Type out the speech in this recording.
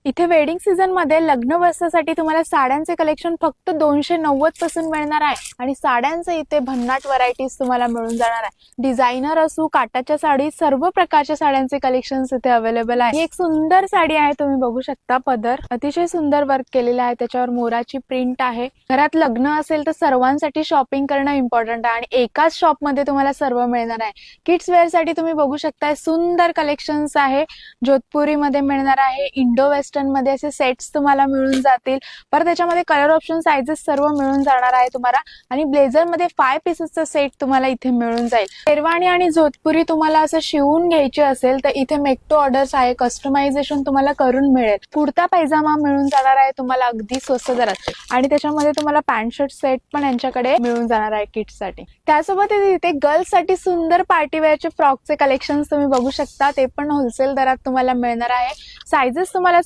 इथे wedding season मध्ये लग्न वस्त्रासाठी तुम्हाला साड्यांचे कलेक्शन फक्त 290 पासून मिळणार आहे आणि साड्यांचे इथे भन्नाट व्हरायटीज तुम्हाला मिळून जाणार आहे। डिझायनर असू काटाच्या साडी सर्व प्रकारच्या साड्यांचे कलेक्शन्स इथे अवेलेबल आहे। ही एक सुंदर साडी आहे, तुम्ही बघू शकता पदर अतिशय सुंदर वर्क केलेला आहे, त्याच्यावर मोराची प्रिंट आहे। घरात लग्न असेल तर सर्वांसाठी शॉपिंग करणं इम्पॉर्टंट आहे आणि एकाच शॉप मध्ये तुम्हाला सर्व मिळणार आहे। किड्स वेअर साठी तुम्ही बघू शकता सुंदर कलेक्शन्स आहे, जोधपुरी मध्ये मिळणार आहे। इंडो वेस्टर्न मध्ये असे सेट्स तुम्हाला मिळून जातील, पर त्याच्यामध्ये कलर ऑप्शन साइजेस सर्व मिळून जाणार आहे तुम्हाला। आणि ब्लेझर मध्ये 5 पीसेसचा सेट तुम्हाला इथे मिळून जाईल। शेरवानी आणि जोधपुरी तुम्हाला असं शिवून घ्यायचे असेल तर इथे मेक टू ऑर्डर्स आहे, कस्टमायझेशन तुम्हाला करून मिळेल। कुर्ता पैजामा मिळून जाणार आहे तुम्हाला अगदी स्वस्त दरात आणि त्याच्यामध्ये तुम्हाला पॅन्ट शर्ट सेट पण यांच्याकडे मिळून जाणार आहे किड्स साठी। त्यासोबत इथे गर्ल्स साठी सुंदर पार्टीवेअरचे फ्रॉकचे कलेक्शन्स तुम्ही बघू शकता, ते पण होलसेल दरात तुम्हाला मिळणार आहे। साइजेस तुम्हाला